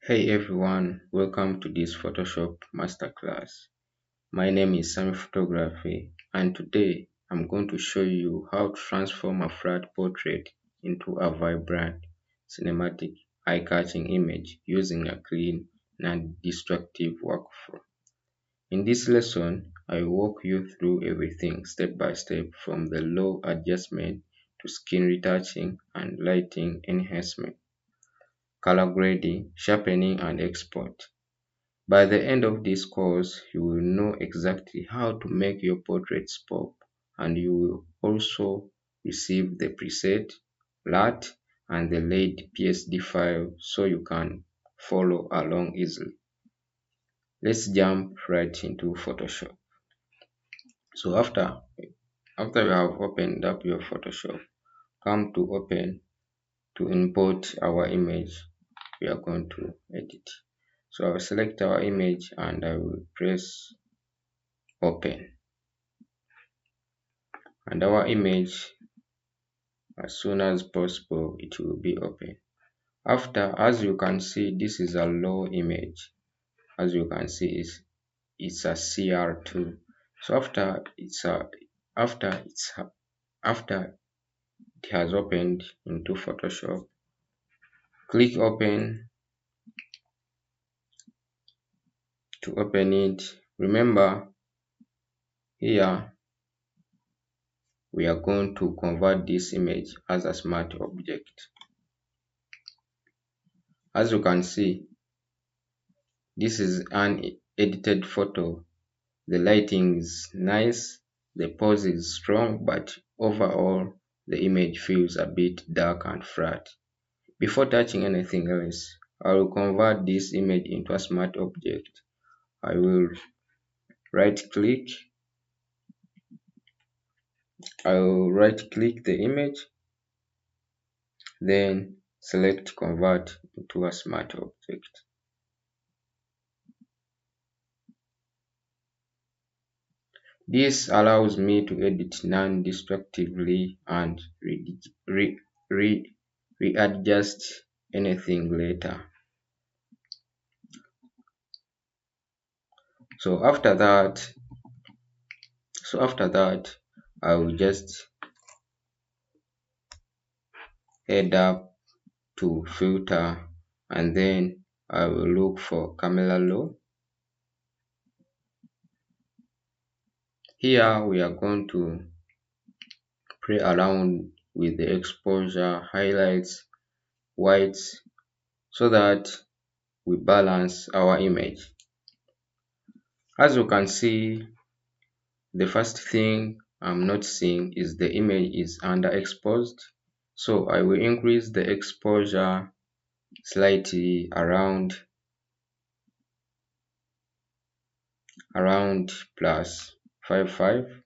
Hey everyone, welcome to this Photoshop masterclass. My name is Sam Photography and today I'm going to show you how to transform a flat portrait into a vibrant, cinematic, eye-catching image using a clean, non-destructive workflow. In this lesson, I will walk you through everything step by step from the low adjustment to skin retouching and lighting enhancement, color grading, sharpening and export. By the end of this course, you will know exactly how to make your portraits pop, and you will also receive the preset, LUT, and the laid PSD file so you can follow along easily. Let's jump right into Photoshop. So after you have opened up your Photoshop, come to open to import our image we are going to edit. So I will select our image and I will press open, and our image, as soon as possible, it will be open. After, as you can see, this is a low image. As you can see, it's a CR2. So after it has opened into Photoshop, click open to open it. Remember, here we are going to convert this image as a smart object. As you can see, this is an edited photo. The lighting is nice, the pose is strong, but overall the image feels a bit dark and flat. Before touching anything else, I will convert this image into a smart object. I will right click the image, then select convert into a smart object. This allows me to edit non-destructively and readjust anything later. So after that, I will just head up to filter, and then I will look for Pappelallee. Here we are going to play around with the exposure, highlights, whites, so that we balance our image. As you can see, the first thing I'm noticing is the image is underexposed. So I will increase the exposure slightly around plus 55,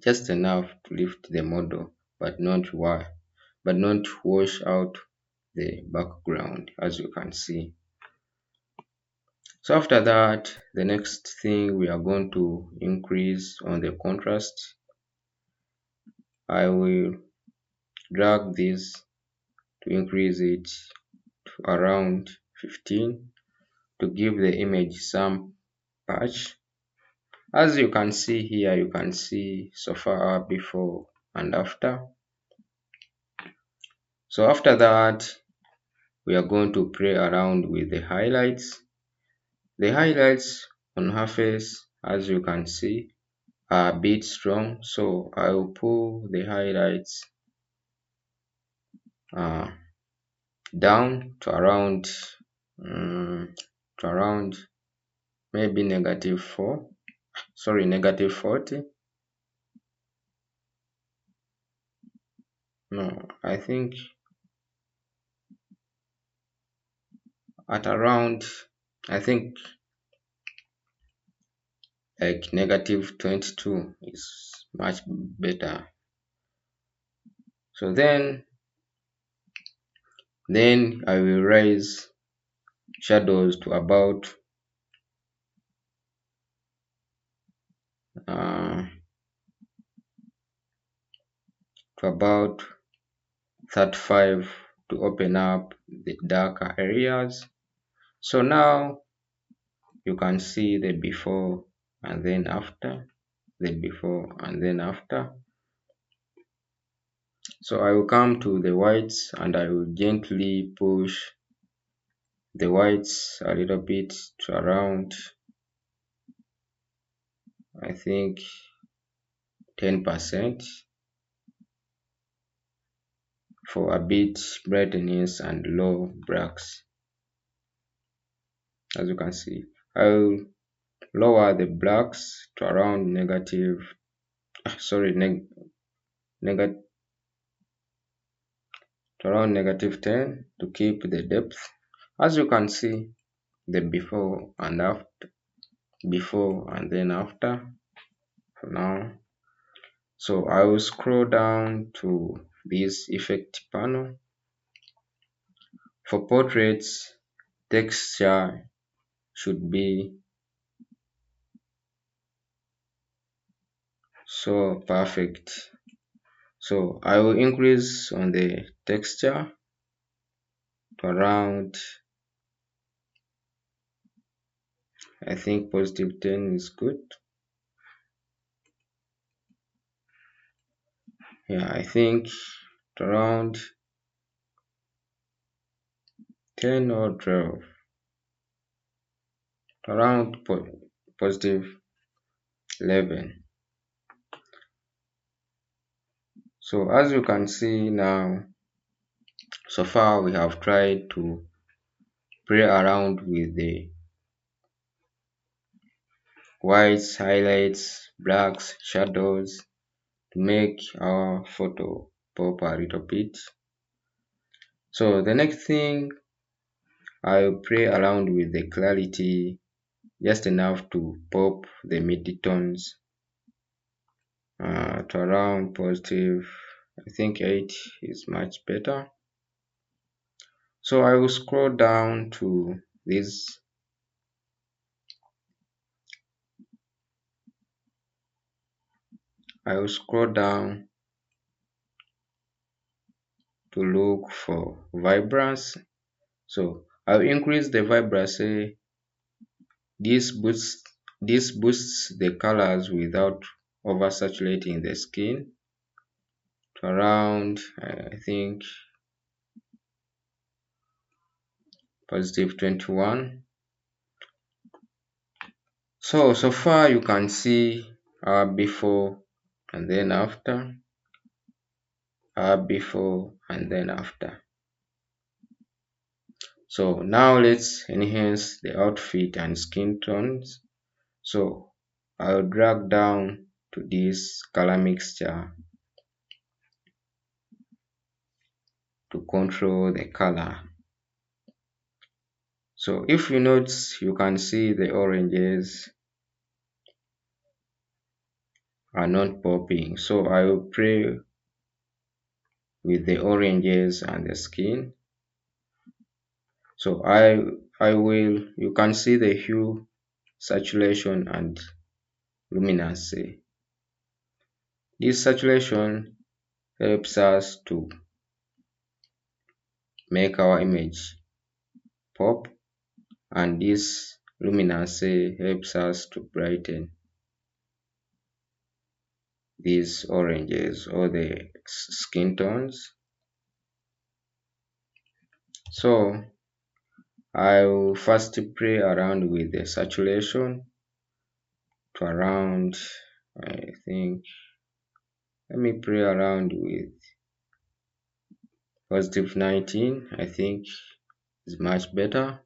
just enough to lift the model, but not wash out the background, as you can see. So after that, the next thing we are going to increase on the contrast. I will drag this to increase it to around 15 to give the image some patch. As you can see here, you can see so far before and after. So after that, we are going to play around with the highlights. The highlights on her face, as you can see, are a bit strong, so I will pull the highlights down to around maybe negative 40. No, I think at around, I think like negative 22 is much better. So then I will raise shadows to about 35 to open up the darker areas. So now you can see the before and then after, the before and then after. So I will come to the whites and I will gently push the whites a little bit to around, I think, 10% for a bit brightness and low blacks. As you can see, I'll lower the blacks to around negative to around -10 to keep the depth. As you can see, the before and after, before and then after for now. So I will scroll down to this effect panel. For portraits, texture should be so perfect. So I will increase on the texture to around, I think +10 is good. Yeah, I think to around 10 or 12, to around +11. So as you can see now, so far we have tried to play around with the whites, highlights, blacks, shadows to make our photo pop a little bit. So the next thing, I'll play around with the clarity just enough to pop the mid-tones to around I think 8 is much better. So I will scroll down to this. I will scroll down to look for vibrance. So I'll increase the vibrance. This boosts the colors without oversaturating the skin to around, I think, +21. So far you can see our before and then after, our before and then after. So now let's enhance the outfit and skin tones. So I'll drag down to this color mixture to control the color. So if you notice, you can see the oranges are not popping. So I will play with the oranges and the skin. So you can see the hue, saturation and luminosity. This saturation helps us to make our image pop, and this luminosity helps us to brighten these oranges or the skin tones. So I will first play around with the saturation to around, I think, let me play around with +19, I think is much better.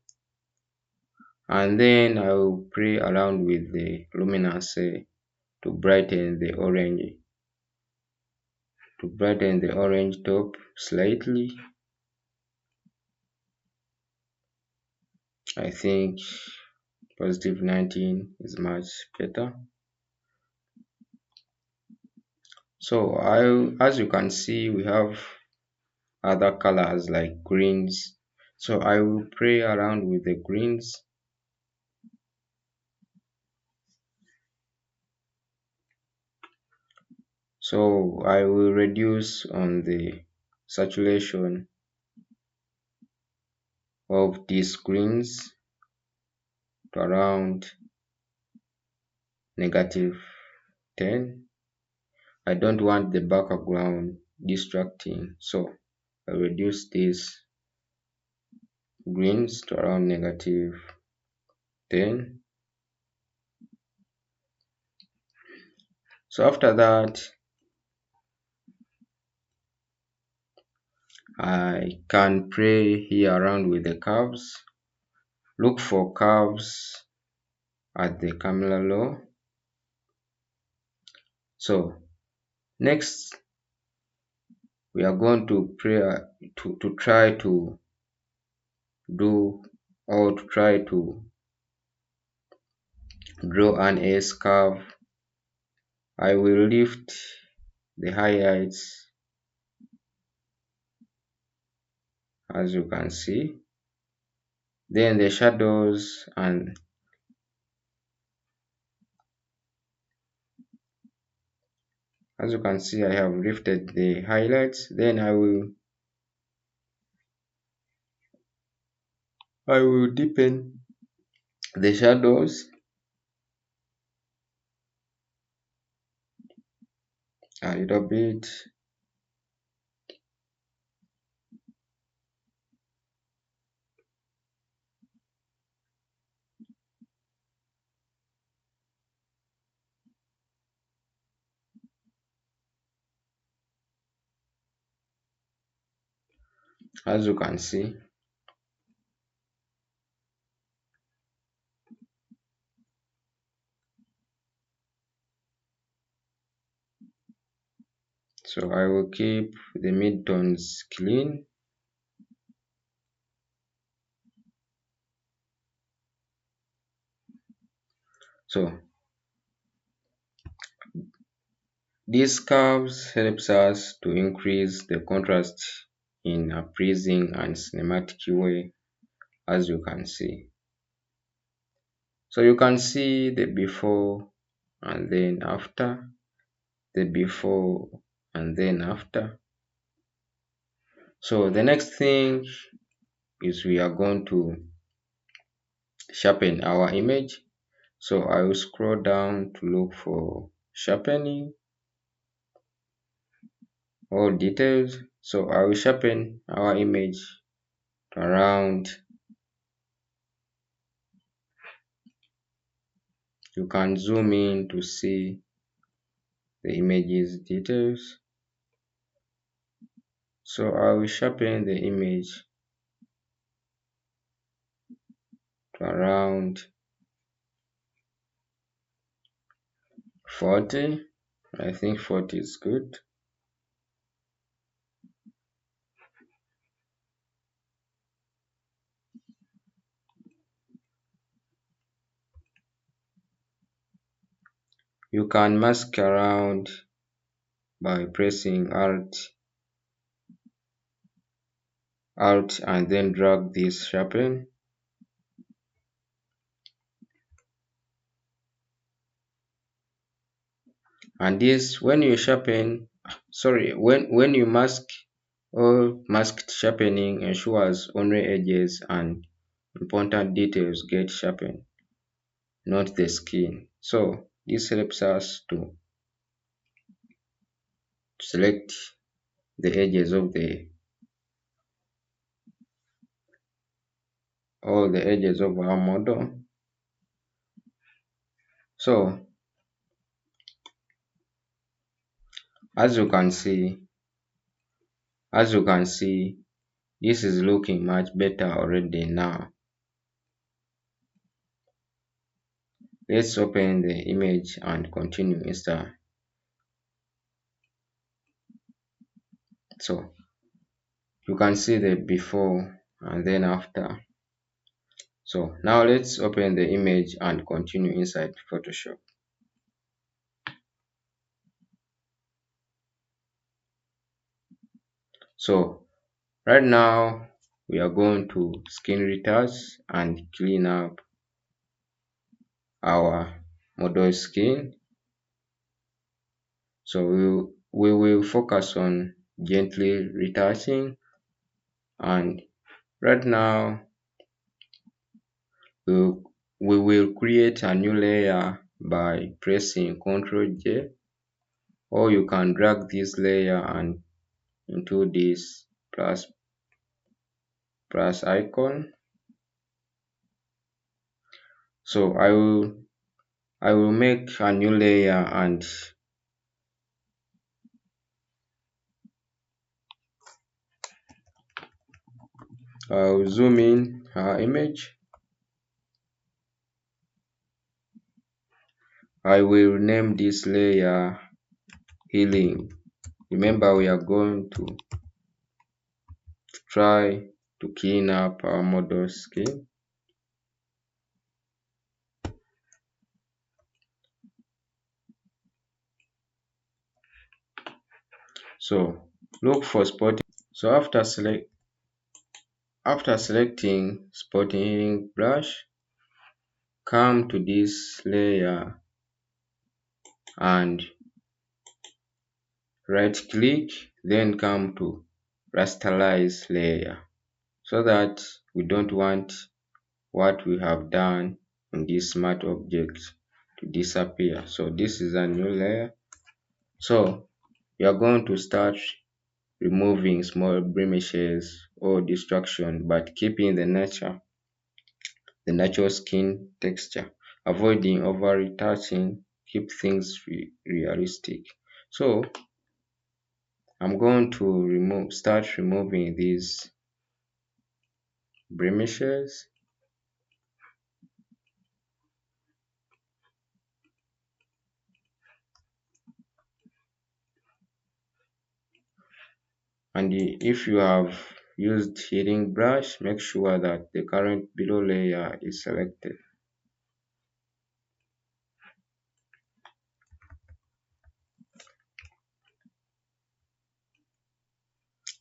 And then I will play around with the luminosity to brighten the orange top slightly. I think +19 is much better. So as you can see, we have other colors like greens. So I will play around with the greens. So I will reduce on the saturation of these screens to around -10. I don't want the background distracting, so I reduce these greens to around -10. So after that, I can play here around with the curves. Look for curves at the camera low. So next we are going to try to do or to try to draw an S curve. I will lift the highlights as you can see, then the shadows, and as you can see I have lifted the highlights. Then I will deepen the shadows a little bit. As you can see, so I will keep the midtones clean. So these curves helps us to increase the contrast in a pleasing and cinematic way, as you can see. So you can see the before and then after, the before and then after. So the next thing is we are going to sharpen our image. So I will scroll down to look for sharpening, all details. So I will sharpen our image to around, you can zoom in to see the image's details. So I will sharpen the image to around 40. I think 40 is good. You can mask around by pressing Alt and then drag this sharpen. And this, when you sharpen, when you mask or masked sharpening ensures only edges and important details get sharpened, not the skin. So this helps us to select the edges of all the edges of our model. So as you can see, this is looking much better already now. Let's open the image and continue instead. So you can see the before and then after. So now let's open the image and continue inside Photoshop. So right now we are going to skin retouch and clean up our model skin. So we will focus on gently retouching, and right now we'll, we will create a new layer by pressing Ctrl J, or you can drag this layer and into this plus icon. So I will make a new layer and I'll zoom in our image. I will name this layer healing. Remember, we are going to try to clean up our model skin. So look for spotting. So after selecting spotting healing brush, come to this layer and right click, then come to rasterize layer, so that we don't want what we have done in this smart object to disappear. So this is a new layer. So you are going to start removing small blemishes or distraction, but keeping the natural skin texture, avoiding over retouching, keep things realistic. So I'm going to start removing these blemishes. And if you have used healing brush, make sure that the current below layer is selected.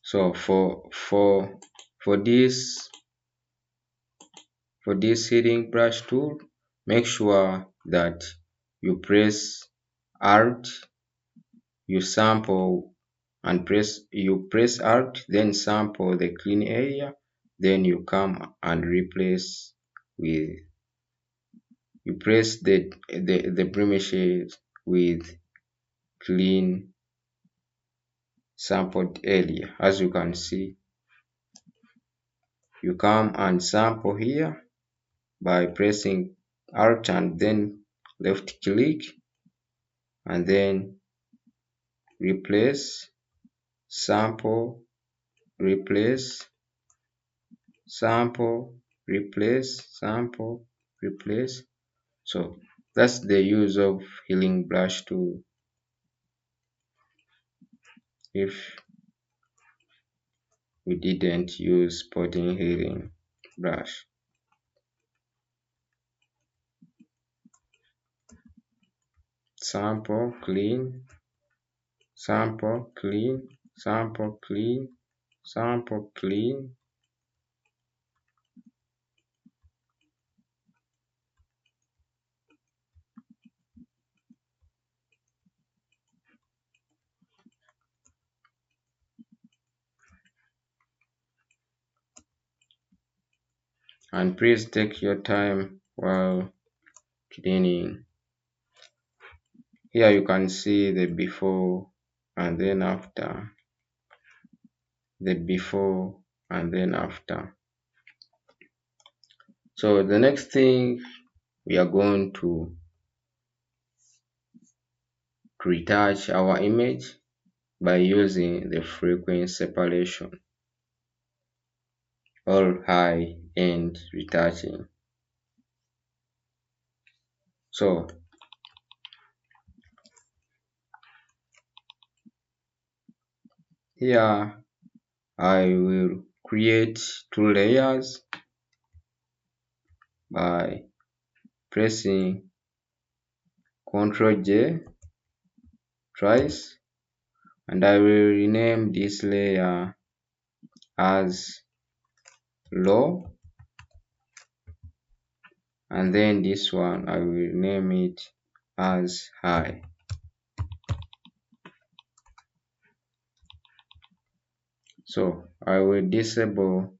So for this healing brush tool, make sure that you press Alt, you sample and press Alt, then sample the clean area, then you come and replace with you press the blemishes with clean sampled area. As you can see, you come and sample here by pressing Alt and then left click, and then replace, sample, replace, sample, replace, sample, replace. So that's the use of healing brush tool. If we didn't use spotting healing brush. Sample, clean, sample, clean, sample, clean, sample, clean. And please take your time while cleaning. Here you can see the before and then after, the before and then after. So the next thing, we are going to retouch our image by using the frequency separation or high end retouching. So here I will create two layers by pressing Ctrl J twice, and I will rename this layer as low, and then this one I will name it as high. So I will disable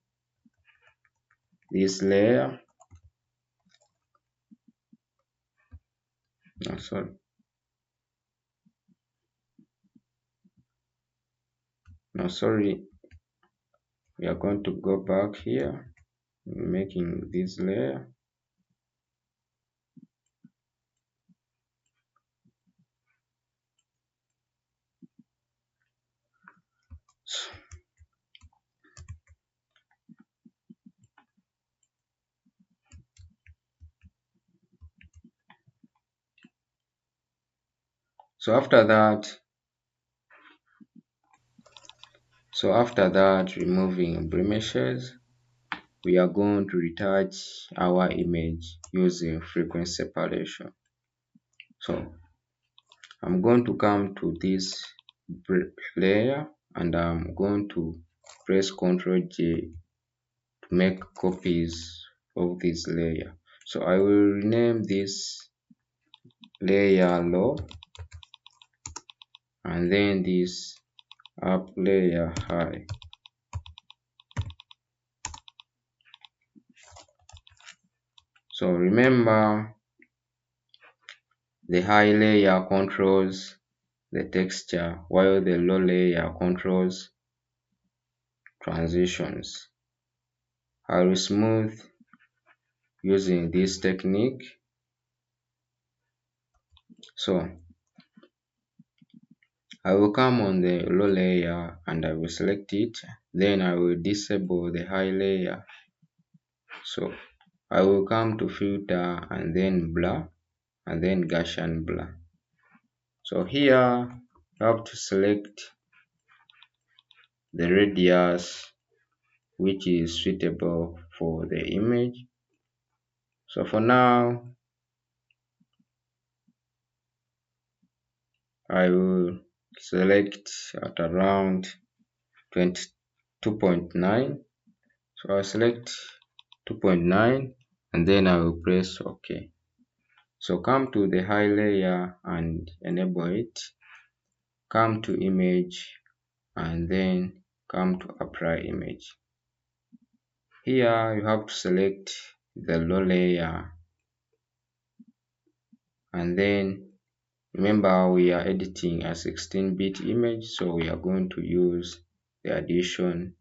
this layer no, sorry. No, sorry. We are going to go back here, making this layer. So after that, removing blemishes, we are going to retouch our image using frequency separation. So I'm going to come to this layer and I'm going to press Ctrl J to make copies of this layer. So I will rename this layer low and then this up layer high. So remember, the high layer controls the texture while the low layer controls transitions. I will smooth using this technique. So I will come on the low layer and I will select it. Then I will disable the high layer. So I will come to filter and then blur and then Gaussian blur. So here you have to select the radius which is suitable for the image. So for now, I will select at around 22.9. So I'll select 2.9 and then I will press OK. So come to the high layer and enable it. Come to image and then come to apply image. Here you have to select the low layer and then remember we are editing a 16-bit image, so we are going to use the addition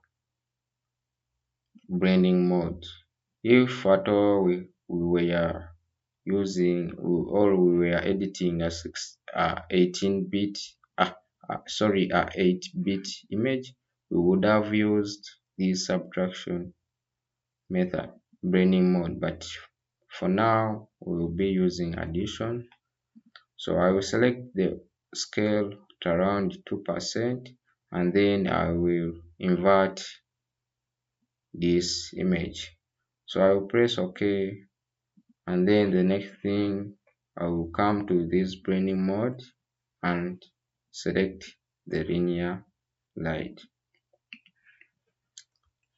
blending mode. If at all we were using or we were editing a 18-bit 8-bit image, we would have used this subtraction method blending mode, but for now we will be using addition. So I will select the scale to around 2% and then I will invert this image. So I will press OK and then the next thing I will come to this blending mode and select the linear light.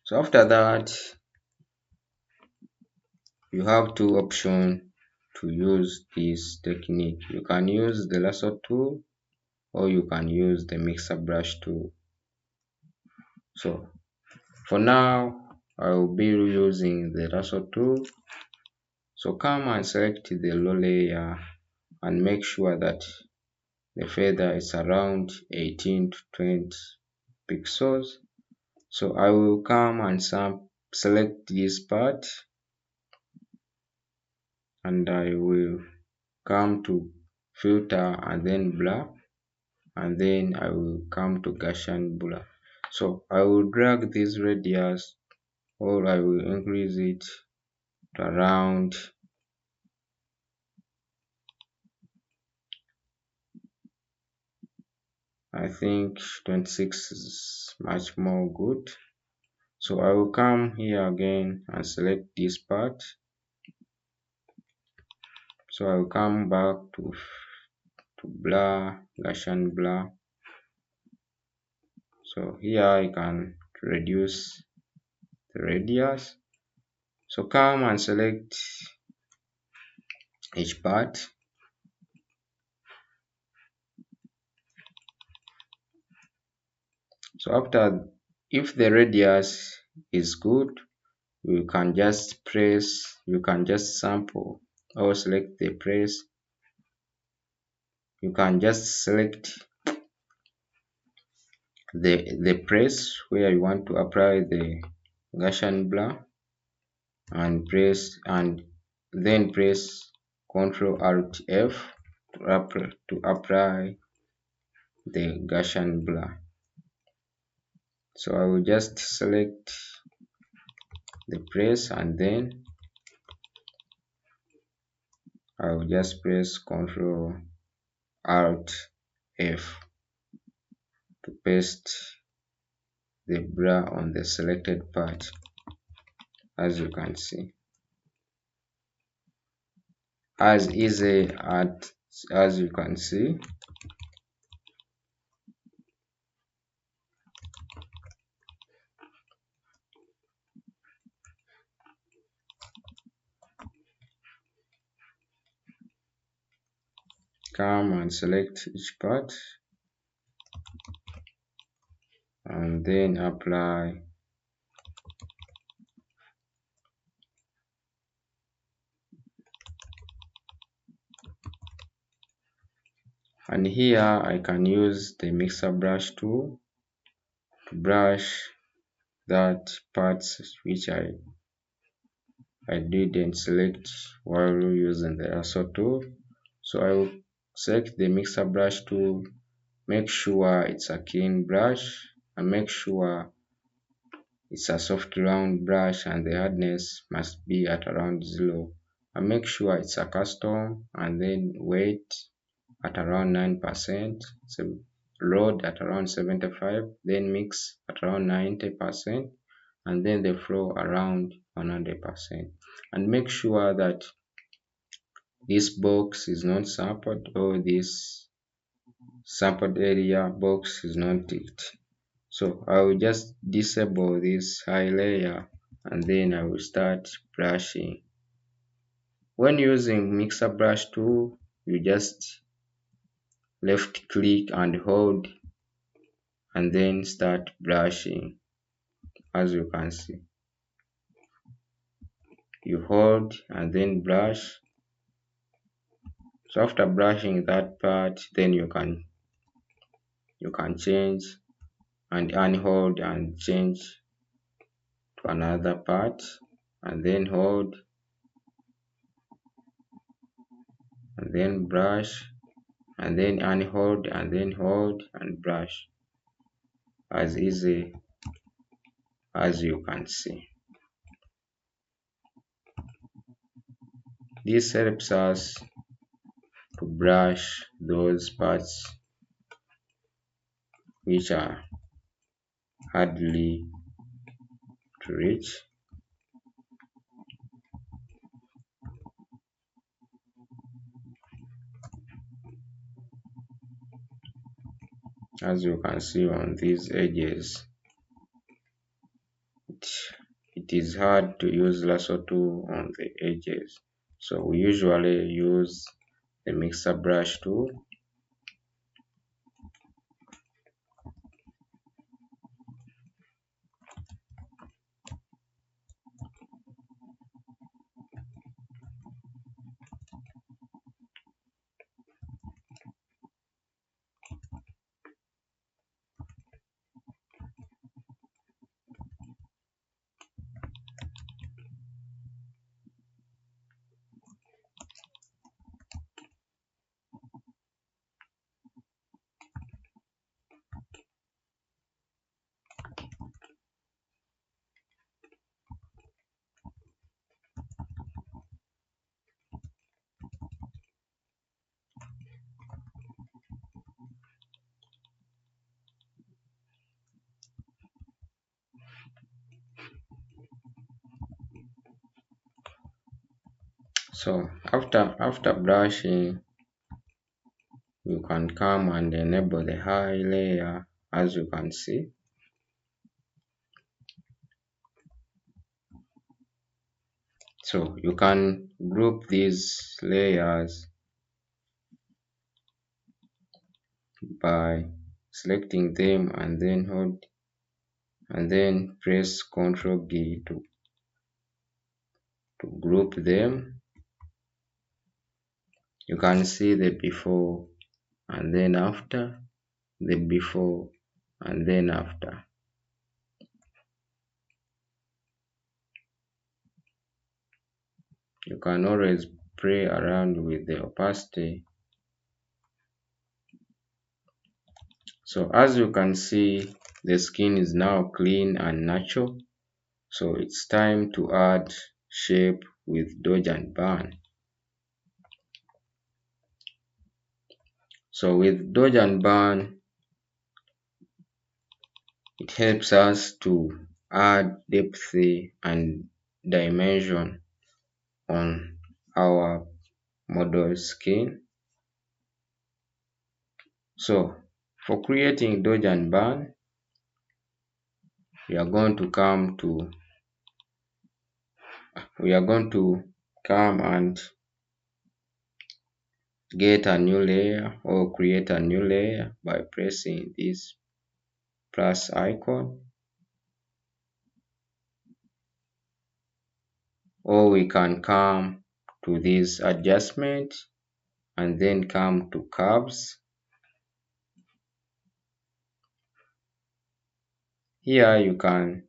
So after that, you have two options to use this technique. You can use the lasso tool or you can use the mixer brush tool. So for now, I will be using the lasso tool. So come and select the low layer and make sure that the feather is around 18 to 20 pixels. So I will come and select this part and I will come to filter and then blur and then I will come to Gaussian blur. So I will drag this radius or I will increase it to around I think 26 is much more good. So I will come here again and select this part. So I will come back to blur, Gaussian blur. So here I can reduce the radius. So come and select each part. So after, if the radius is good, you can just sample or select the press you can just select the place where you want to apply the Gaussian blur, and then press Ctrl Alt F to apply the Gaussian blur. So I will just select the place, and then I will just press Ctrl Alt F to paste the blur on the selected part, as you can see. As easy as you can see. Come and select each part, and then apply. And here I can use the mixer brush tool to brush that parts which I didn't select while using the lasso tool. So I will select the mixer brush tool, make sure it's a clean brush, and make sure it's a soft round brush and the hardness must be at around 0. And make sure it's a custom, and then weight at around 9%, so load at around 75, then mix at around 90%, and then the flow around 100%. And make sure that this box is not sampled, or this sampled area box is not ticked. So I will just disable this high layer, and then I will start brushing. When using mixer brush tool, you just left click and hold, and then start brushing. As you can see, you hold and then brush. So after brushing that part, then you can change and unhold and change to another part, and then hold and then brush, and then unhold and then hold and brush, as easy as you can see. This helps us to brush those parts which are hardly to reach. As you can see on these edges, it is hard to use lasso tool on the edges, so we usually use the mixer brush tool. So after brushing, you can come and enable the high layer, as you can see. So you can group these layers by selecting them and then hold and then press Ctrl G to group them. You can see the before and then after, the before and then after. You can always play around with the opacity. So as you can see, the skin is now clean and natural. So it's time to add shape with dodge and burn. So with dodge and burn, it helps us to add depth and dimension on our model skin. So for creating dodge and burn, we are going to come and get a new layer or create a new layer by pressing this plus icon, or we can come to this adjustment and then come to curves. Here you can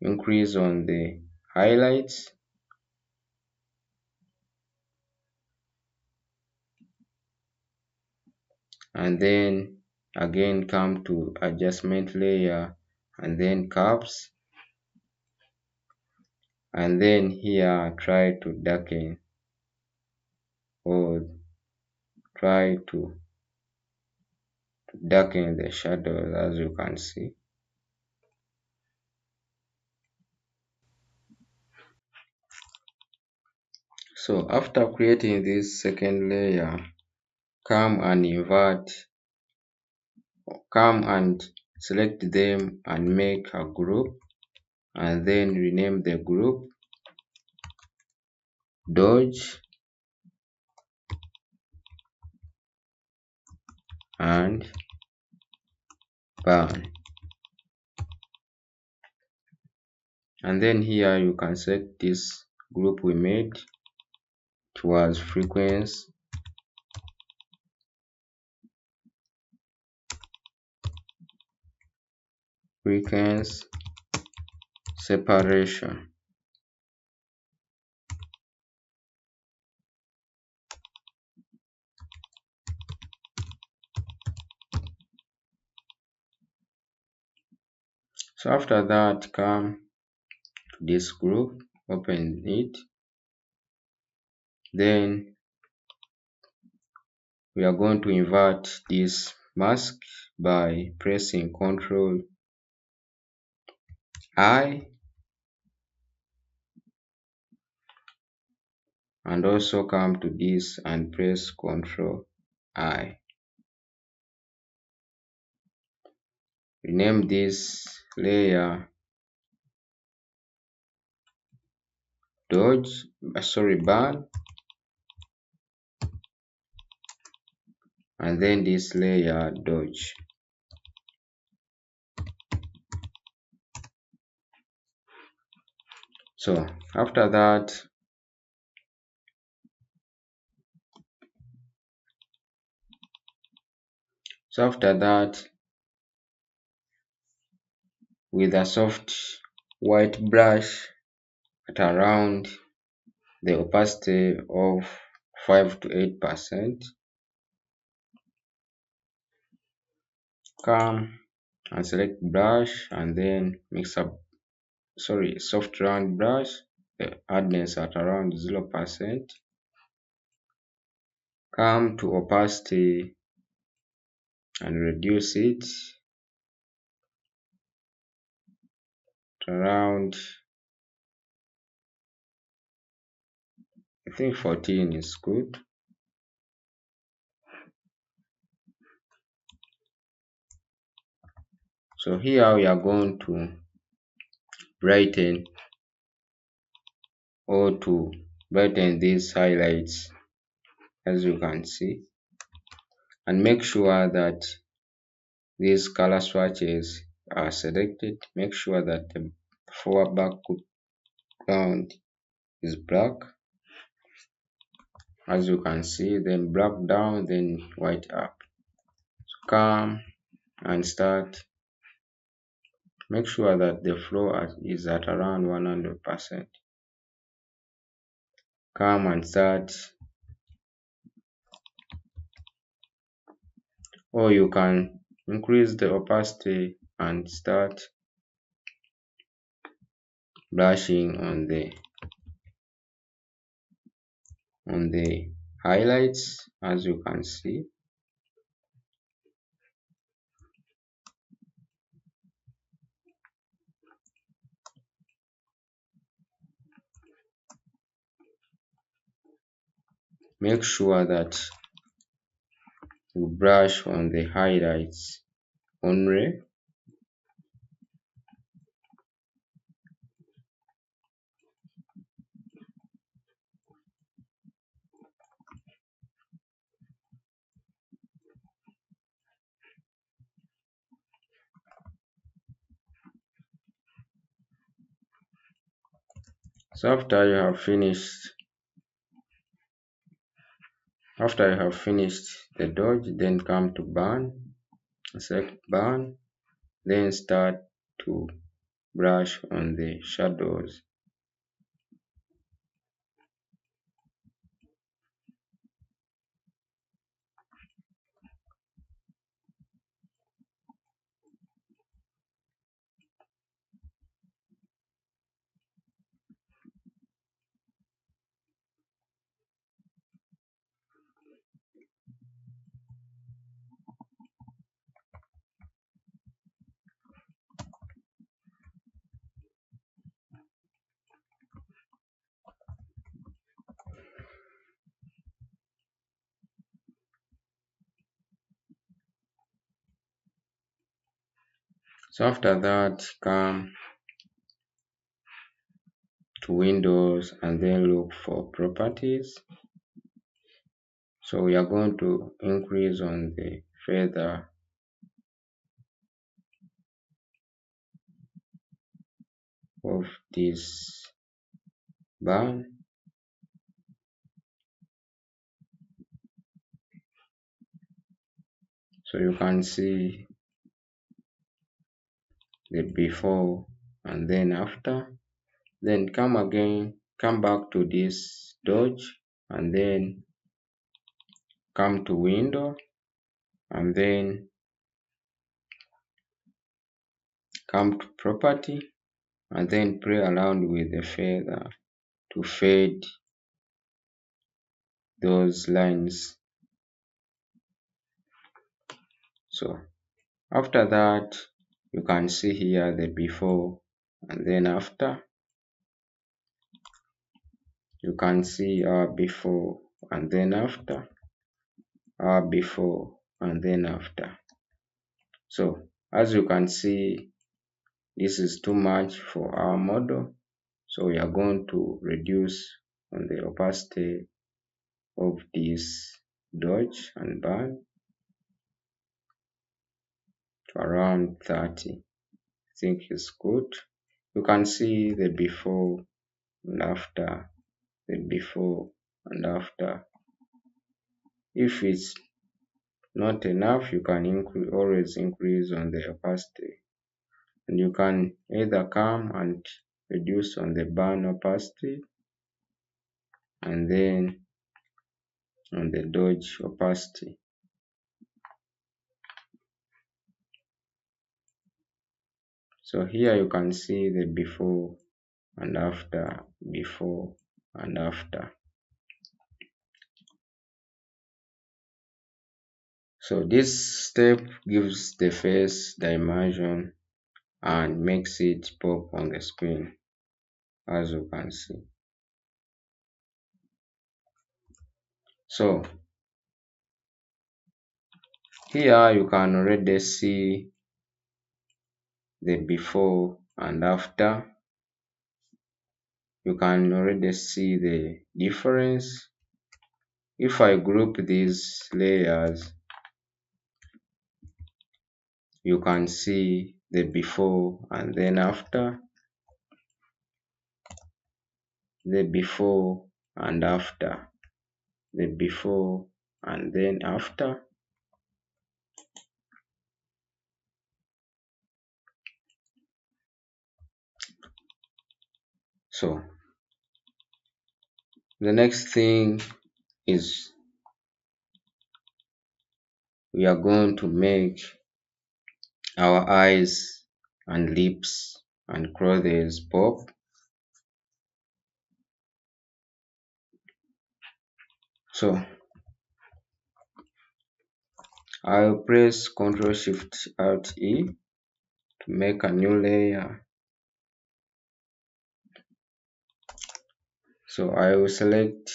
increase on the highlights, and then again come to adjustment layer and then curves, and then here try to darken or try to darken the shadows, as you can see. So after creating this second layer, come and select them and make a group, and then rename the group dodge and burn. And then here you can set this group we made towards frequency, separation. So after that, come to this group, open it, then we are going to invert this mask by pressing Ctrl I, and also come to this and press Ctrl I. Rename this layer burn, and then this layer dodge. So after that, with a soft white brush at around the opacity of 5 to 8%, come and select brush and then soft round brush, the hardness at around 0%. Come to opacity and reduce it to around, I think 14 is good. So here we are going to brighten these highlights, as you can see, and make sure that these color swatches are selected. Make sure that the background is black. as you can see, then black down, then white up. So come and start. Make sure that the flow is at around 100%. Come and start, or you can increase the opacity and start brushing on the highlights, as you can see. Make sure that you brush on the highlights only. So after you have finished the dodge, then come to burn, select burn, then start to brush on the shadows. So after that, come to Windows and then look for properties. So we are going to increase on the feather of this bar. So you can see the before and then after. Then come back to this dodge and then come to window and then come to property and then play around with the feather to fade those lines. So after that, you can see here the before and then after. You can see our before and then after, our before and then after. So as you can see, this is too much for our model. So we are going to reduce on the opacity of this dodge and burn to around 30. I think it's good. You can see the before and after, the before and after. If it's not enough, you can always increase on the opacity, and you can either come and reduce on the burn opacity and then on the dodge opacity. So here you can see the before and after, before and after. So this step gives the face dimension and makes it pop on the screen, as you can see. So here you can already see the before and after. You can already see the difference. If I group these layers, you can see the before and then after, the before and after. the before and then after. So the next thing is we are going to make our eyes and lips and clothes pop. So I'll press Ctrl Shift Alt E to make a new layer. So I will select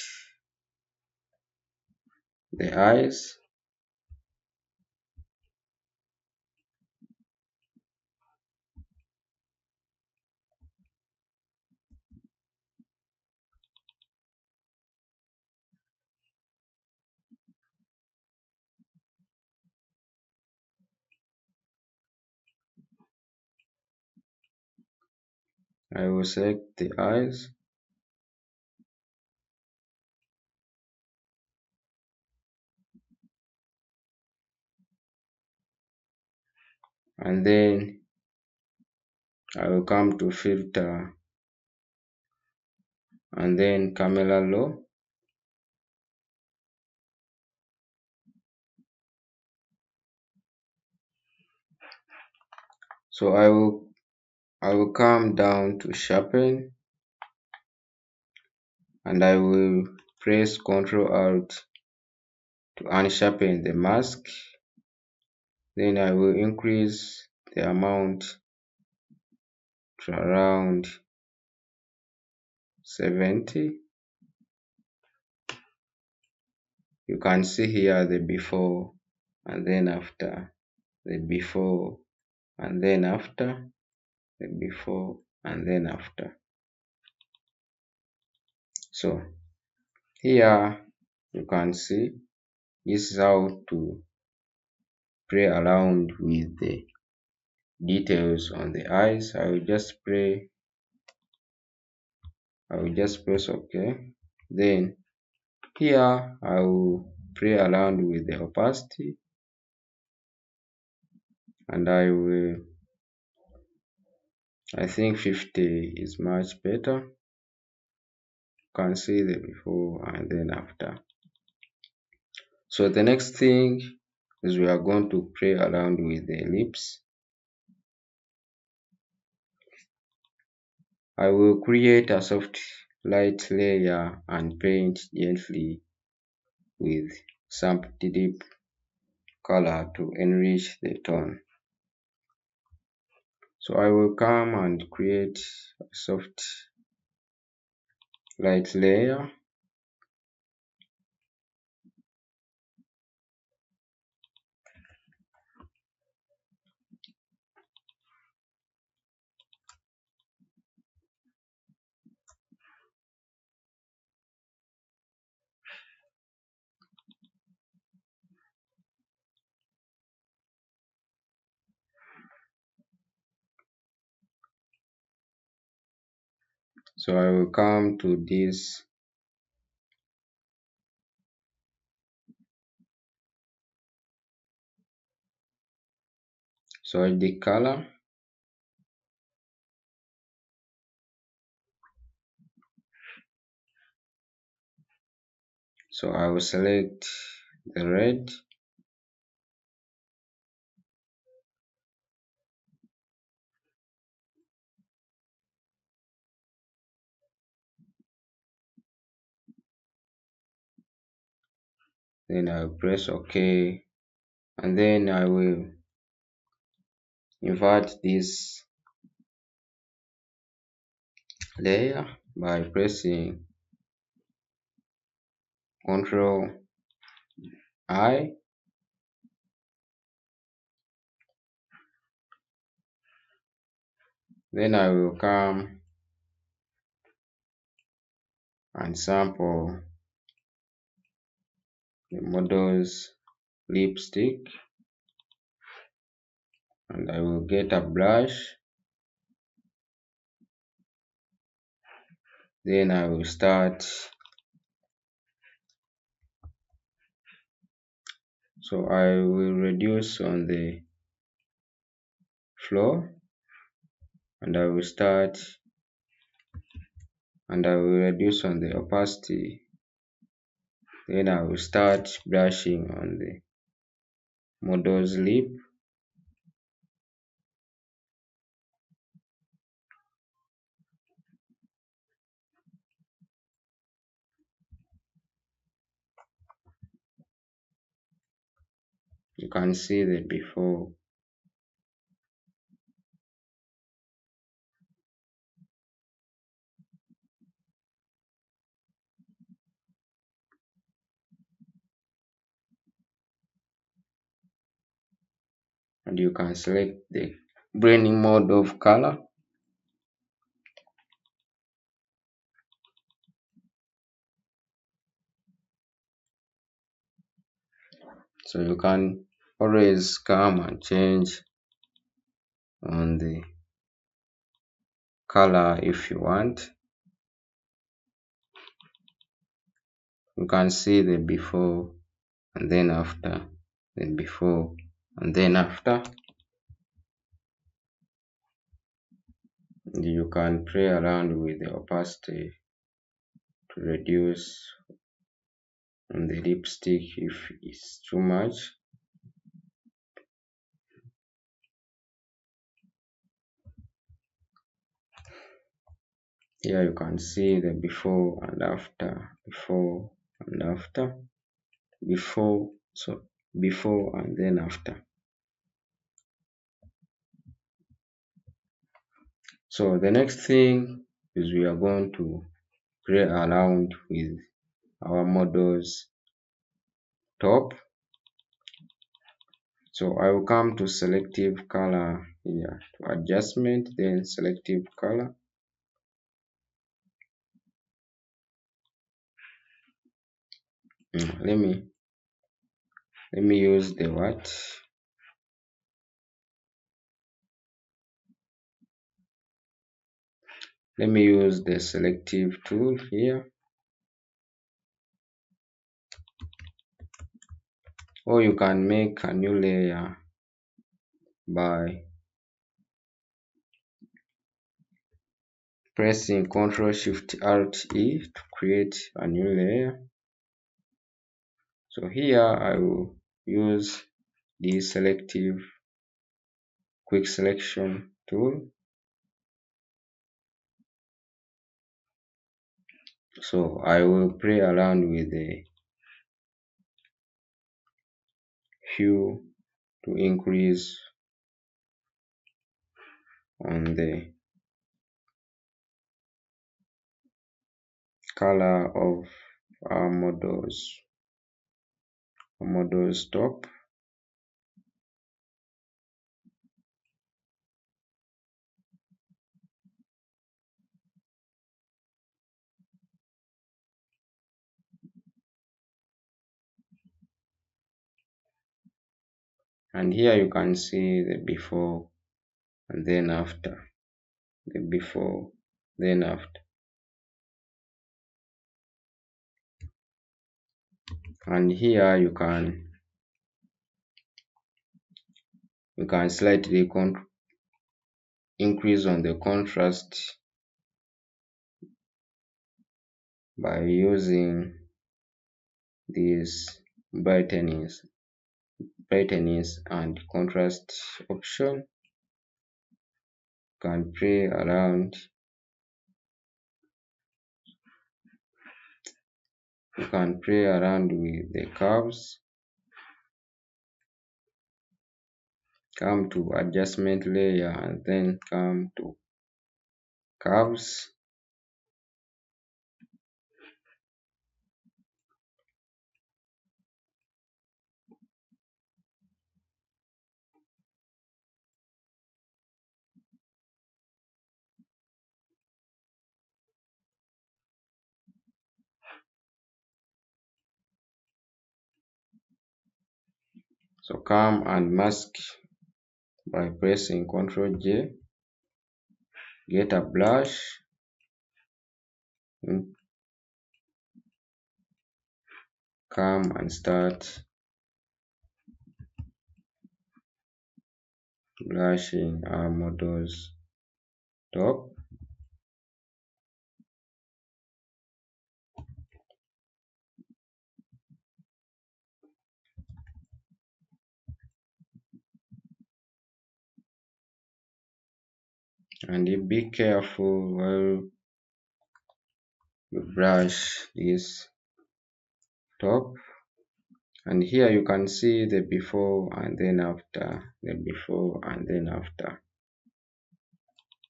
the eyes, I will select the eyes, and then I will come to filter and then camera raw. So I will come down to sharpen and I will press Ctrl Alt to unsharpen the mask. Then I will increase the amount to around 70. You can see here the before and then after, the before and then after, the before and then after. So here you can see this is how to play around with the details on the eyes. I will just press OK. Then here I will play around with the opacity and I think 50 is much better. You can see the before and then after. So the next thing is we are going to play around with the lips. I will create a soft light layer and paint gently with some deep color to enrich the tone. So I will come and create a soft light layer. So I will come to this solid color. So I will select the red. Then I will press OK. And then I will invert this layer by pressing Ctrl I. Then I will come and sample the model's lipstick, and I will get a brush. Then I will start So I will reduce on the floor, and I will reduce on the opacity. Then I will start brushing on the model's lip. You can see the before. And you can select the blending mode of color. So you can always come and change on the color if you want. You can see the before and then after, the before and then after. And you can play around with the opacity to reduce on the lipstick if it's too much. Here you can see the before and after, before and after, before and then after. So the next thing is we are going to play around with our model's top. So I will come to selective color here, to adjustment, then selective color. Let me use the what? Let me use the selective tool here. Or you can make a new layer by pressing Ctrl Shift Alt E to create a new layer. So here I will use the selective quick selection tool. So I will play around with the hue to increase on the color of our model's top. And here you can see the before and then after, the before, then after. And here you can slightly increase on the contrast by using this brightness and contrast option. You can play around. You can play around with the curves. Come to adjustment layer and then come to curves. So come and mask by pressing Ctrl J. Get a brush. Come and start brushing our model's top. And you be careful while you brush this top. And here you can see the before and then after, the before and then after.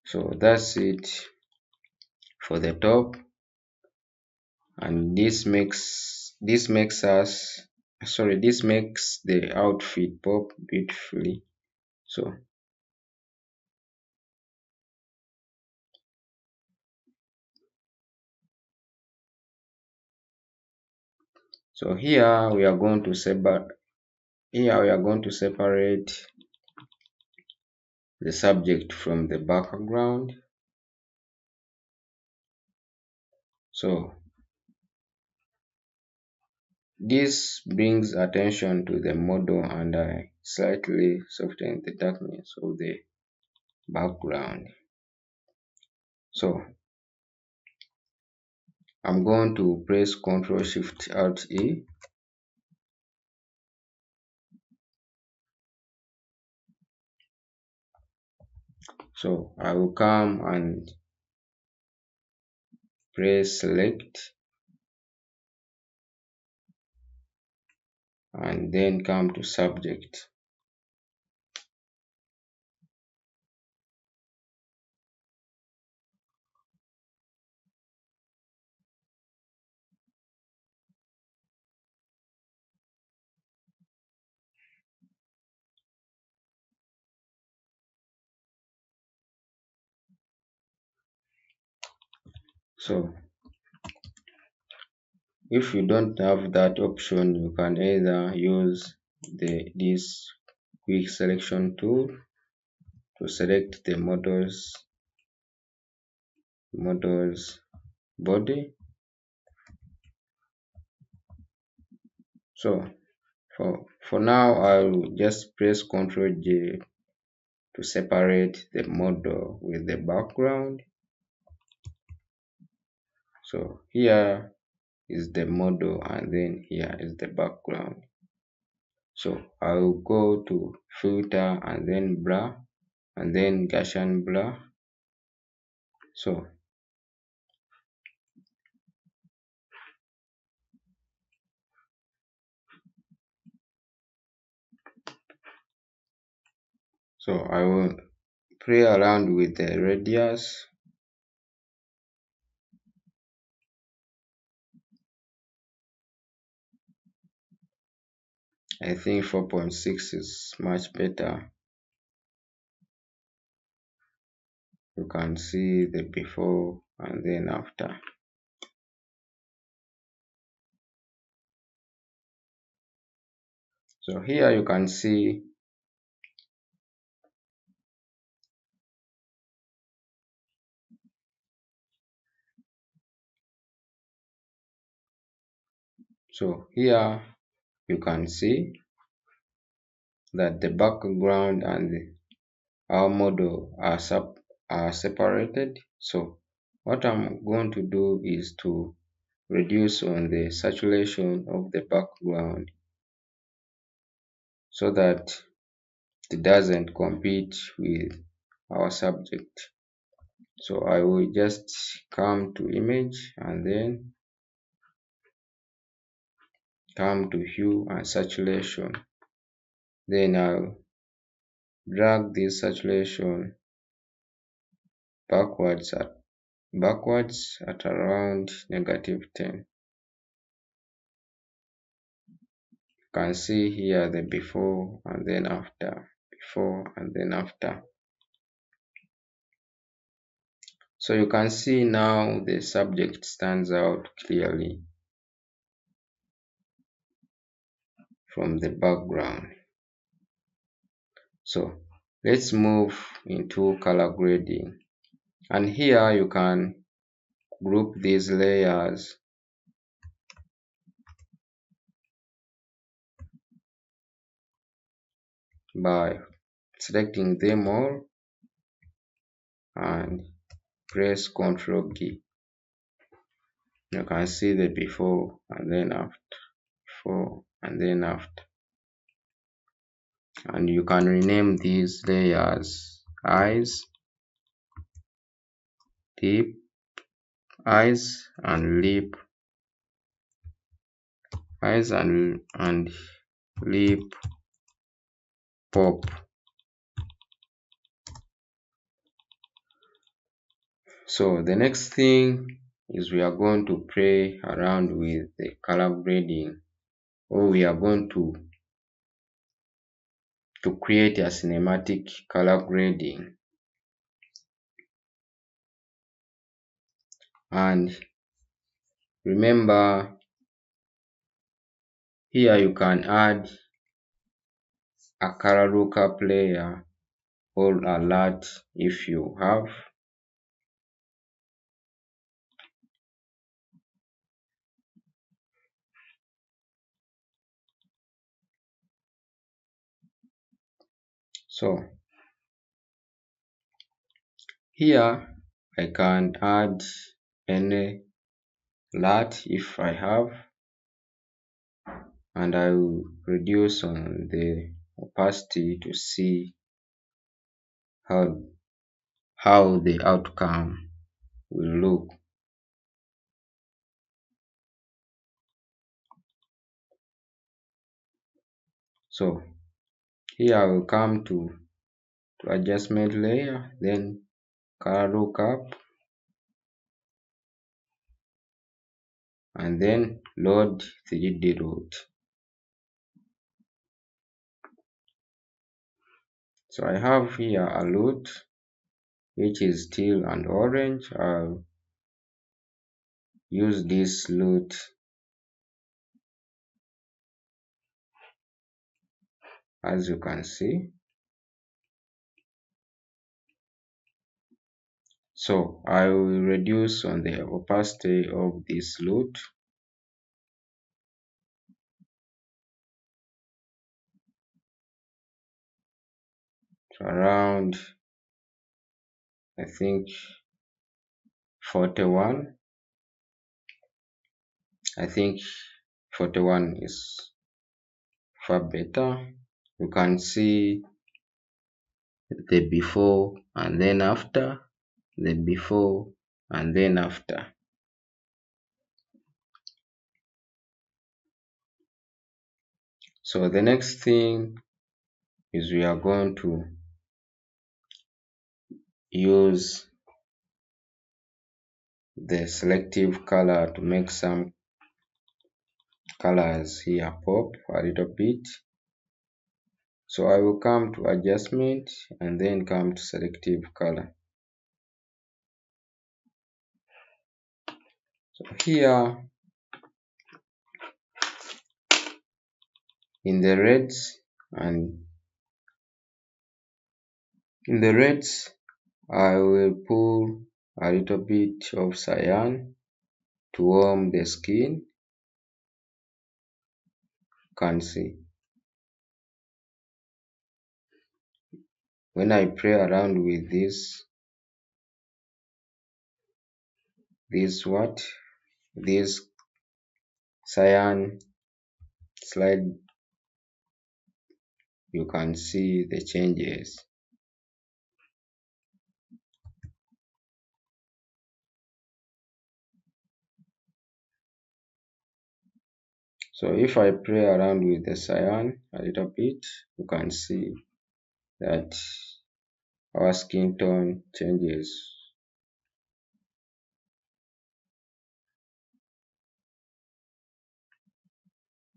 So that's it for the top. And this makes the outfit pop beautifully. So here we are going to separate the subject from the background. So this brings attention to the model, and I slightly soften the darkness of the background. So I'm going to press Ctrl Shift Alt E. So I will come and press Select and then come to Subject. So if you don't have that option, you can either use this quick selection tool to select the model's body. So for now, I'll just press Ctrl J to separate the model with the background. So here is the model and then here is the background. So I will go to filter and then blur and then Gaussian blur. So I will play around with the radius. I think 4.6 is much better. You can see the before and then after. So here you can see that the background and our model are separated. So what I'm going to do is to reduce on the saturation of the background so that it doesn't compete with our subject. So I will just come to image and then come to hue and saturation. Then I'll drag this saturation backwards at around -10. You can see here the before and then after, before and then after. So you can see now the subject stands out clearly from the background. So let's move into color grading, and here you can group these layers by selecting them all and press Ctrl key. You can see the before and then after, before and then after. And you can rename these layers eyes, deep, eyes and lip, eyes and lip pop. So the next thing is we are going to play around with the color grading, or we are going to create a cinematic color grading. And remember, here you can add a color lookup layer or alert if you have. So here I can add any alert if I have, and I will reduce on the opacity to see how the outcome will look. So here I will come to adjustment layer, then color lookup, and then load 3D route. So I have here a route which is teal and orange. I'll use this route as you can see. So I will reduce on the opacity of this route to around, I think, 41. I think 41 is far better. You can see the before and then after, the before and then after. So the next thing is we are going to use the selective color to make some colors here pop a little bit. So I will come to adjustment and then come to selective color. So here in the reds I will pull a little bit of cyan to warm the skin. You can see when I play around with this cyan slide, you can see the changes. So if I play around with the cyan a little bit, you can see that our skin tone changes.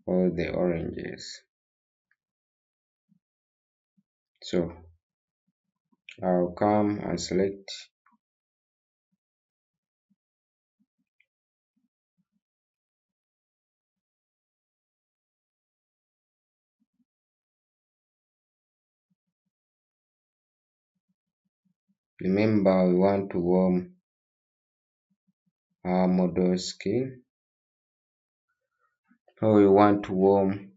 All the oranges. So I'll come and select remember we want to warm our model skin, or we want to warm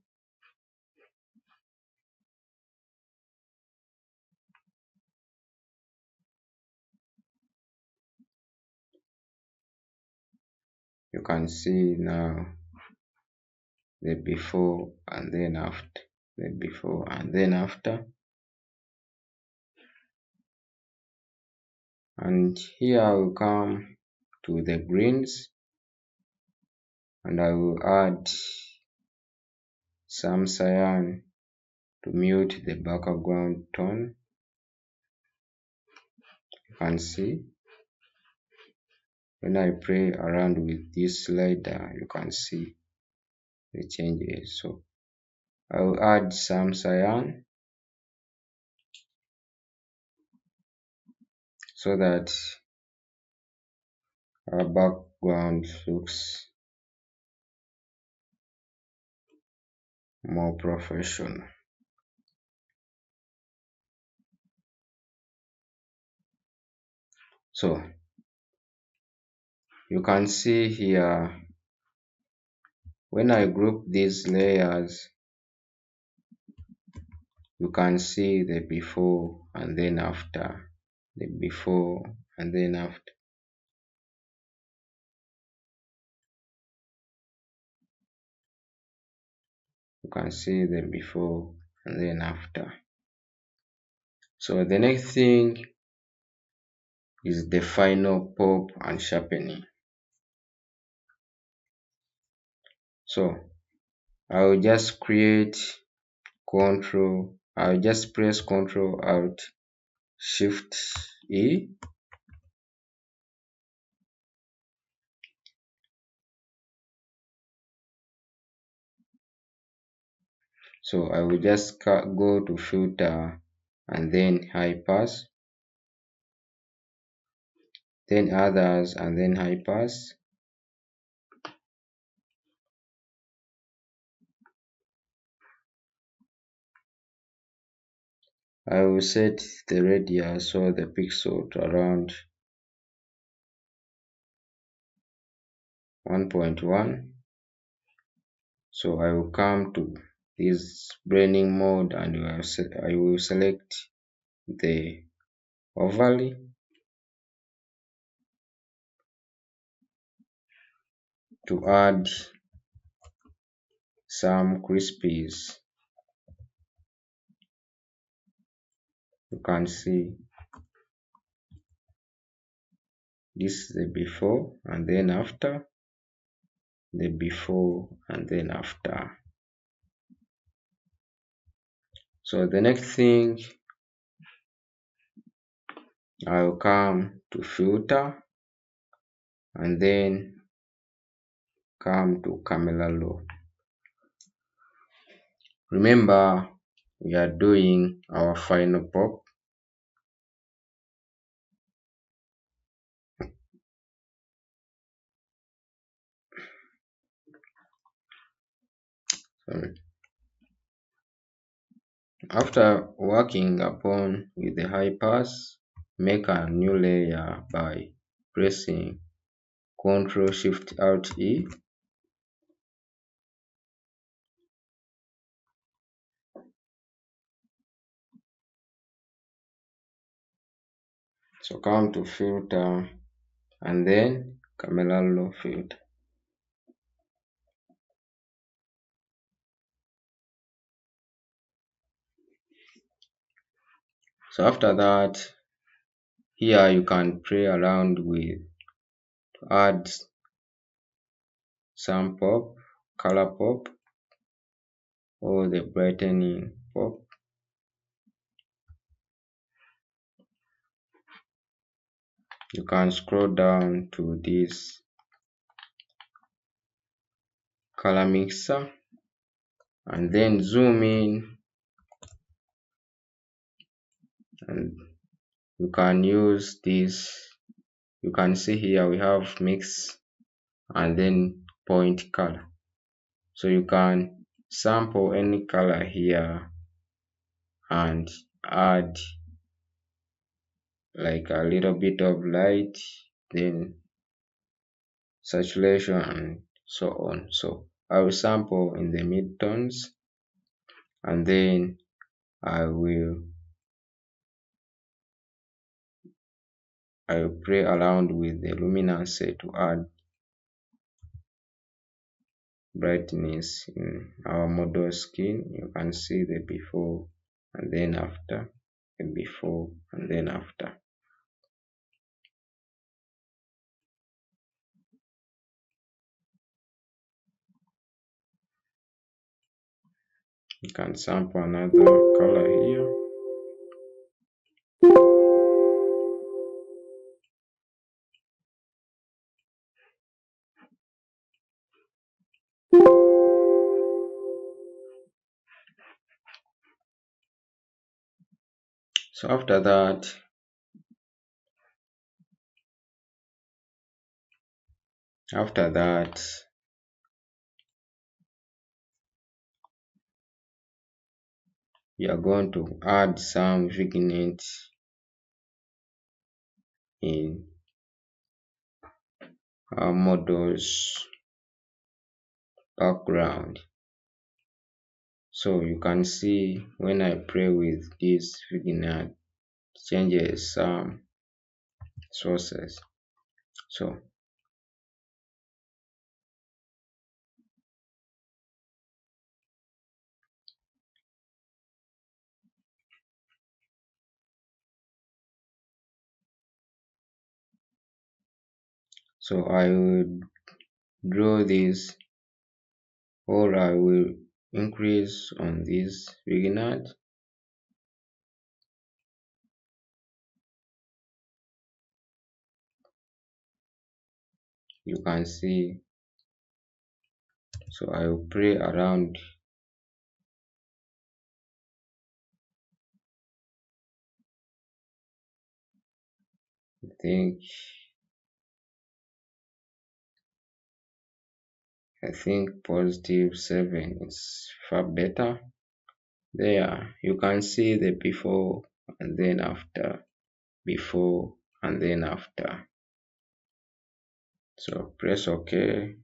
You can see now the before and then after, the before and then after. And here I will come to the greens and I will add some cyan to mute the background tone. You can see when I play around with this slider, you can see the changes. So I will add some cyan so that our background looks more professional. So you can see here when I group these layers, you can see the before and then after, the before and then after. You can see the before and then after. So the next thing is the final pop and sharpening. So I will just I'll just press Ctrl Alt Shift E. So I will just go to filter and then high pass, then others and then high pass. I will set the radius or the pixel to around 1.1. So I will come to this blending mode and I will select the overlay to add some crispies. You can see this is the before and then after, the before and then after. So the next thing, I will come to filter and then come to Pappelallee. Remember, we are doing our final pop. Sorry. After working upon with the high pass, make a new layer by pressing Ctrl Shift Alt E. So come to filter and then Pappelallee filter. So after that, here you can play around with to add some pop, color pop, or the brightening pop. You can scroll down to this color mixer and then zoom in, and you can use this. You can see here we have mix and then point color. So you can sample any color here and add like a little bit of light, then saturation and so on. So I will sample in the midtones and then I will play around with the luminance to add brightness in our model skin. You can see the before and then after, the before and then after. You can sample another color here. So after that, we are going to add some vignette in our model's background. So you can see when I play with this vignette, it changes some sources. So I will draw this, or I will increase on this vignette. You can see. So I will play around. I think +7 is far better. There you can see the before and then after, before and then after. So press OK.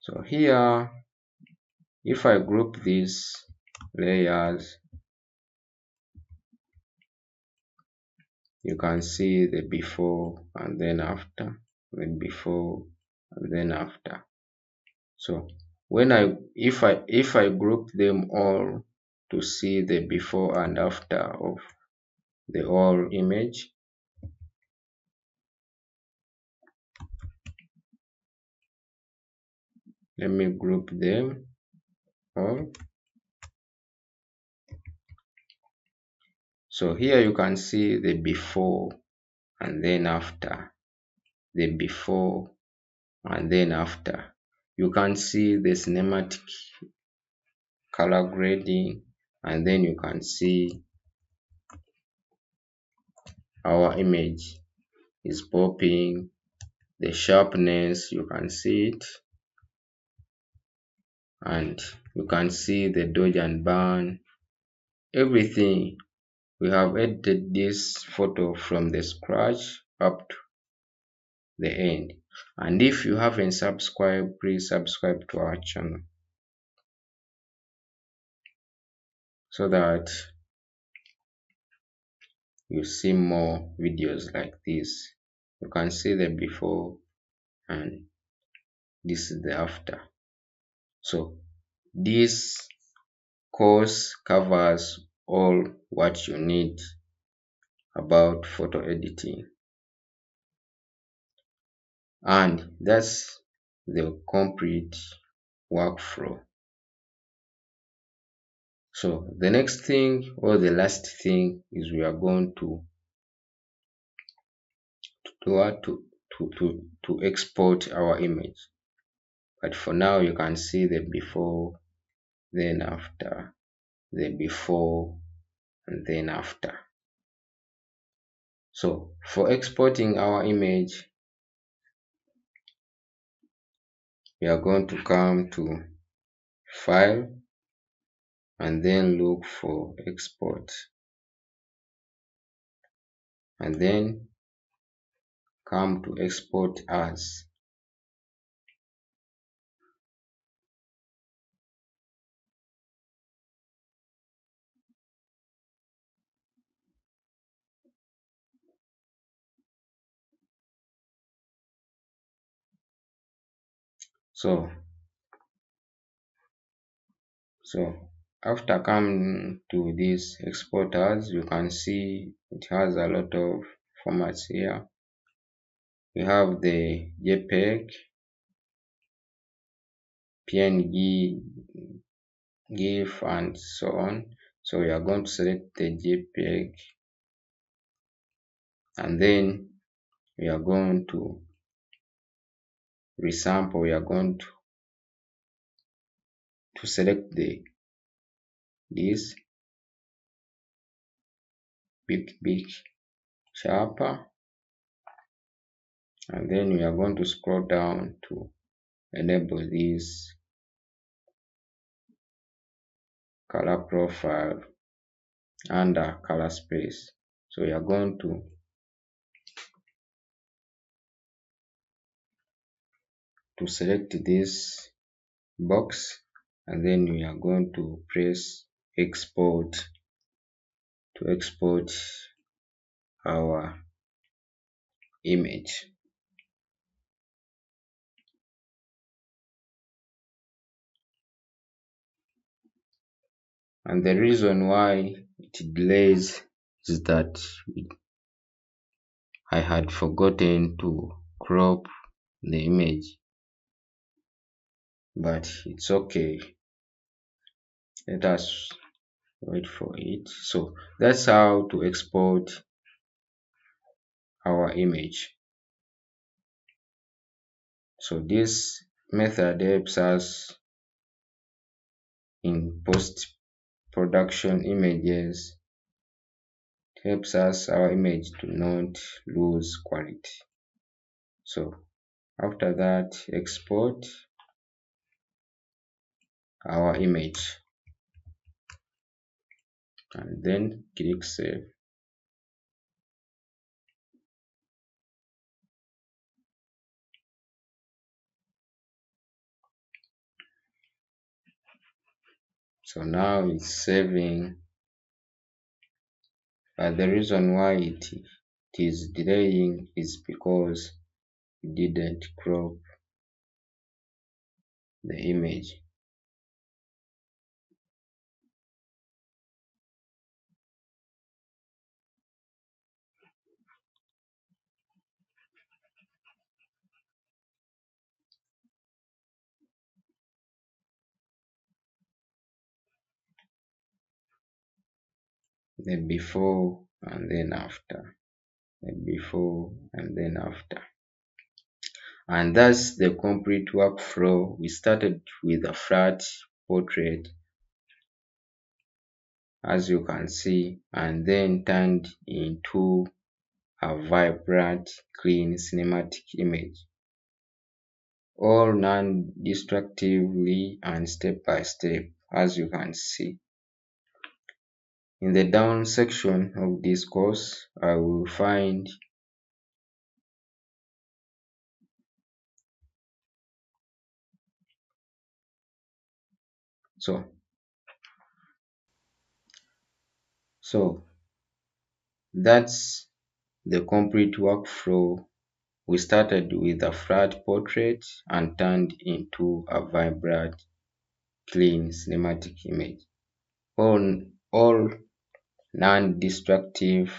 So here, if I group these layers, you can see the before and then after, the before and then after. So when if I group them all to see the before and after of the whole image, let me group them all. So here you can see the before and then after, the before and then after. You can see the cinematic color grading, and then you can see our image is popping. The sharpness, you can see it, and you can see the dodge and burn, everything. We have edited this photo from the scratch up to the end. And if you haven't subscribed, please subscribe to our channel so that you see more videos like this. You can see the before and this is the after. So this course covers all what you need about photo editing, and that's the complete workflow. So the next thing, or the last thing, is we are going to export our image. But for now, you can see the before, then after, the before and then after. So for exporting our image, we are going to come to File and then look for Export, and then come to Export As. So after coming to this export as, you can see it has a lot of formats here. We have the JPEG, PNG, GIF, and so on. So we are going to select the JPEG, and then we are going to resample. We are going to select this big sharper, and then we are going to scroll down to enable this color profile under color space. So we are going to select this box, and then we are going to press export to export our image. And the reason why it delays is that I had forgotten to crop the image, but it's okay. Let us wait for it. So that's how to export our image. So this method helps us in post production images. It helps us our image to not lose quality. So after that, export our image and then click save. So now it's saving, but the reason why it is delaying is because we didn't crop the image. The before and then after, the before and then after. And that's the complete workflow. We started with a flat portrait, as you can see, and then turned into a vibrant, clean cinematic image, all non-destructively and step by step, as you can see. In the down section of this course, I will find so that's the complete workflow. We started with a flat portrait and turned into a vibrant, clean cinematic image, all non-destructive,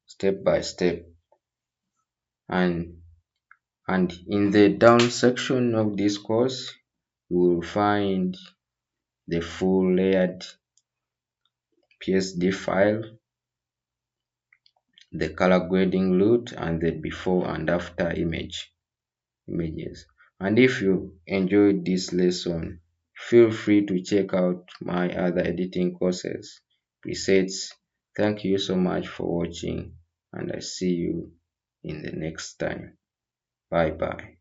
step by step. And in the down section of this course, you will find the full layered PSD file, the color grading loot, and the before and after images. And if you enjoyed this lesson, feel free to check out my other editing courses, presets. Thank you so much for watching, and I see you in the next time. Bye bye.